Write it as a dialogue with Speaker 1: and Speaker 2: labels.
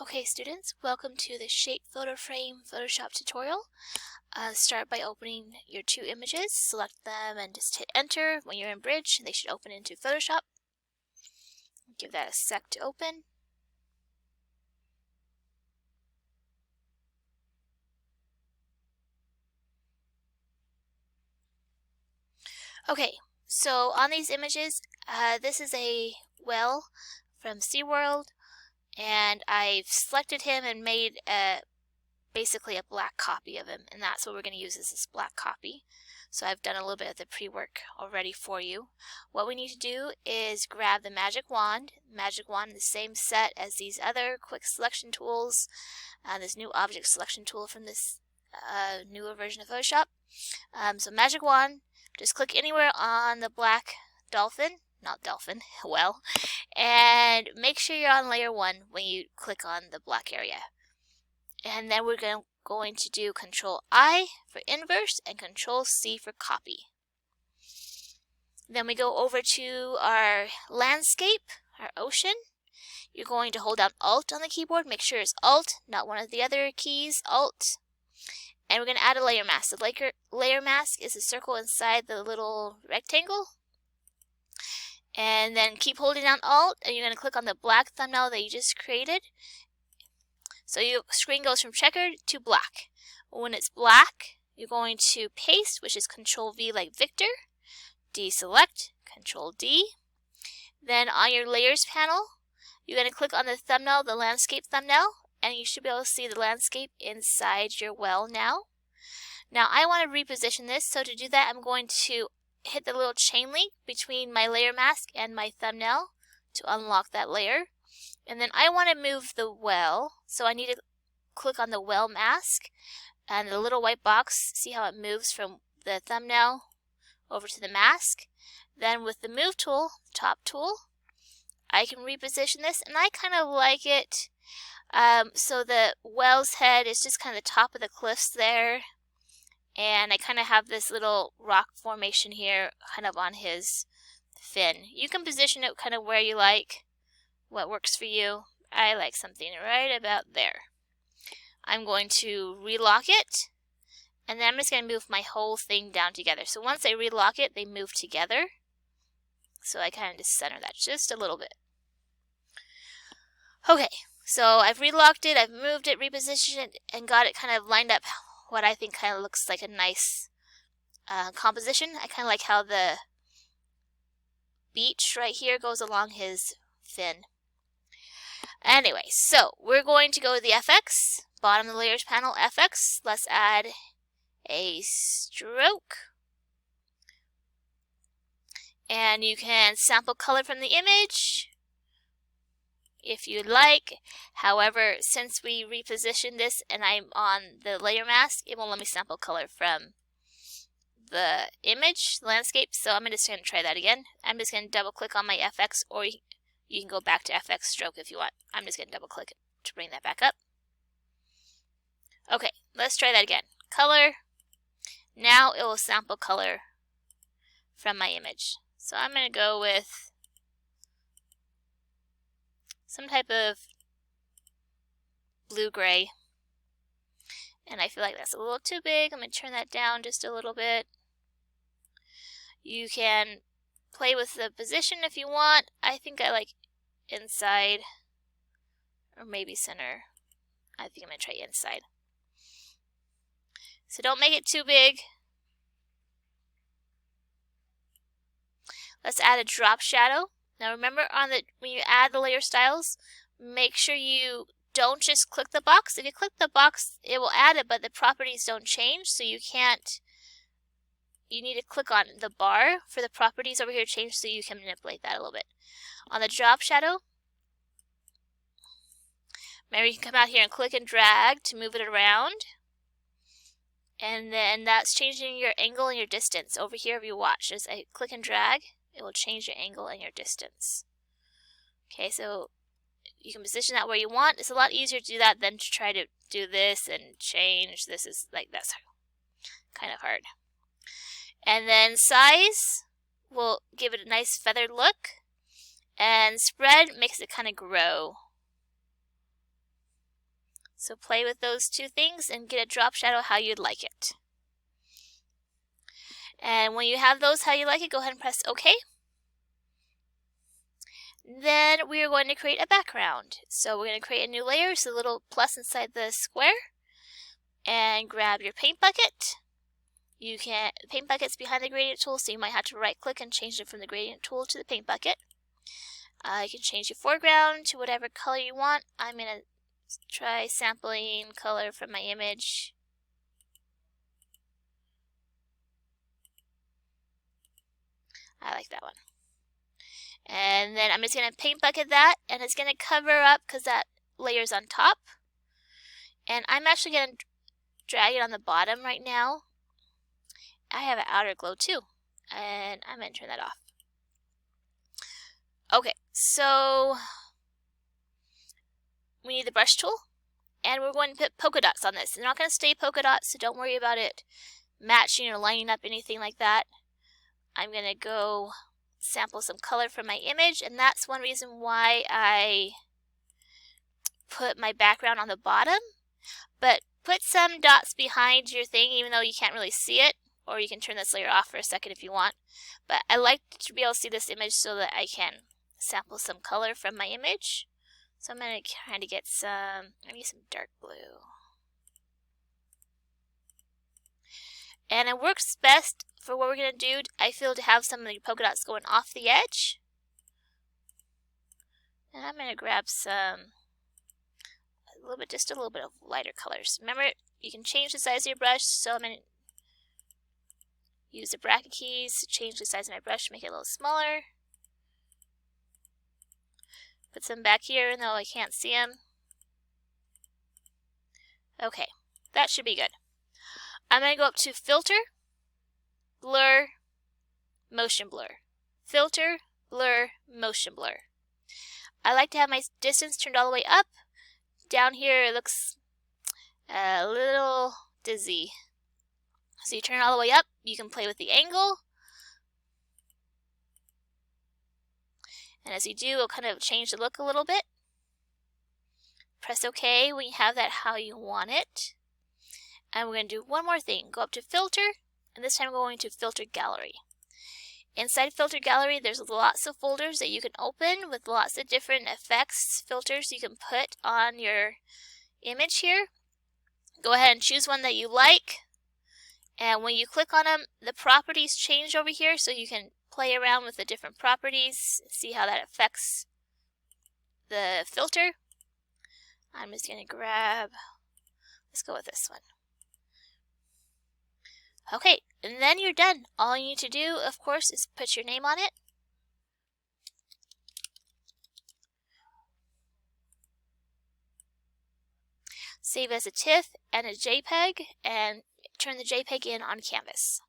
Speaker 1: Okay students, welcome to the Shape Photo Frame Photoshop tutorial. Start by opening your two images, select them and just hit enter. When you're in Bridge, they should open into Photoshop. Give that a sec to open. Okay, so on these images, this is a whale from SeaWorld, and I've selected him and made basically a black copy of him, and that's what we're going to use as this black copy. So I've done a little bit of the pre-work already for you. What we need to do is grab the magic wand in the same set as these other quick selection tools, this new object selection tool from this newer version of Photoshop. So magic wand, just click anywhere on the black whale, and make sure you're on layer 1 when you click on the black area. And then we're going to do Control I for inverse and Control C for copy. Then we go over to our landscape, our ocean. You're going to hold down Alt on the keyboard. Make sure it's Alt, not one of the other keys, Alt. And we're going to add a layer mask. The layer mask is a circle inside the little rectangle. And then keep holding down Alt, and you're going to click on the black thumbnail that you just created. So your screen goes from checkered to black. When it's black, you're going to paste, which is Control V like Victor, deselect, Control D. Then on your layers panel, you're going to click on the thumbnail, the landscape thumbnail, and you should be able to see the landscape inside your well now. Now I want to reposition this, so to do that I'm going to hit the little chain link between my layer mask and my thumbnail to unlock that layer. And then I want to move the well, so I need to click on the well mask and the little white box. See how it moves from the thumbnail over to the mask? Then with the move tool, top tool, I can reposition this, and I kind of like it so the whale's head is just kind of the top of the cliffs there, and I kind of have this little rock formation here kind of on his fin. You can position it kind of where you like. What works for you. I like something right about there. I'm going to relock it, and then I'm just going to move my whole thing down together. So once I relock it, they move together. So I kind of just center that just a little bit. Okay, so I've relocked it, I've moved it, repositioned it, and got it kind of lined up what I think kind of looks like a nice composition. I kind of like how the beach right here goes along his fin. Anyway, so we're going to go to the FX, bottom of the layers panel, FX. Let's add a stroke. And you can sample color from the image if you'd like. However, since we repositioned this and I'm on the layer mask, it won't let me sample color from the image, landscape, so I'm just going to try that again. I'm just going to double click on my FX, or you can go back to FX stroke if you want. I'm just going to double click it to bring that back up. Okay, let's try that again. Color. Now it will sample color from my image. So I'm going to go with some type of blue-gray. And I feel like that's a little too big. I'm going to turn that down just a little bit. You can play with the position if you want. I think I like inside, or maybe center. I think I'm going to try inside. So don't make it too big. Let's add a drop shadow. Now remember, when you add the layer styles, make sure you don't just click the box. If you click the box, it will add it, but the properties don't change, so you need to click on the bar for the properties over here to change, so you can manipulate that a little bit. On the drop shadow, remember you can come out here and click and drag to move it around. And then that's changing your angle and your distance. Over here, if you watch, as I click and drag, it will change your angle and your distance. Okay, so you can position that where you want. It's a lot easier to do that than to try to do this and change. That's kind of hard. And then size will give it a nice feathered look, and spread makes it kind of grow. So play with those two things and get a drop shadow how you'd like it. And when you have those how you like it, go ahead and press OK. Then we are going to create a background. So we're going to create a new layer, so the little plus inside the square, and grab your paint bucket. Paint bucket's behind the gradient tool, so you might have to right click and change it from the gradient tool to the paint bucket. You can change your foreground to whatever color you want. I'm going to try sampling color from my image. I like that one. And then I'm just going to paint bucket that, and it's going to cover up because that layer's on top. And I'm actually going to drag it on the bottom right now. I have an outer glow too, and I'm going to turn that off. Okay, so we need the brush tool, and we're going to put polka dots on this. They're not going to stay polka dots, so don't worry about it matching or lining up anything like that. I'm going to go sample some color from my image, and that's one reason why I put my background on the bottom. But put some dots behind your thing even though you can't really see it, or you can turn this layer off for a second if you want. But I like to be able to see this image so that I can sample some color from my image. So I'm going to kind of get maybe some dark blue. And it works best for what we're going to do, I feel, to have some of the polka dots going off the edge. And I'm going to grab just a little bit of lighter colors. Remember, you can change the size of your brush, so I'm going to use the bracket keys to change the size of my brush to make it a little smaller. Put some back here, though I can't see them. Okay, that should be good. I'm going to go up to Filter, Blur, Motion Blur. Filter, Blur, Motion Blur. I like to have my distance turned all the way up. Down here it looks a little dizzy. So you turn it all the way up. You can play with the angle. And as you do, it'll kind of change the look a little bit. Press OK when you have that how you want it. And we're going to do one more thing. Go up to Filter, and this time we're going to Filter Gallery. Inside Filter Gallery, there's lots of folders that you can open with lots of different effects, filters you can put on your image here. Go ahead and choose one that you like. And when you click on them, the properties change over here, so you can play around with the different properties, see how that affects the filter. I'm just going to let's go with this one. Okay, and then you're done. All you need to do, of course, is put your name on it. Save as a TIFF and a JPEG, and turn the JPEG in on canvas.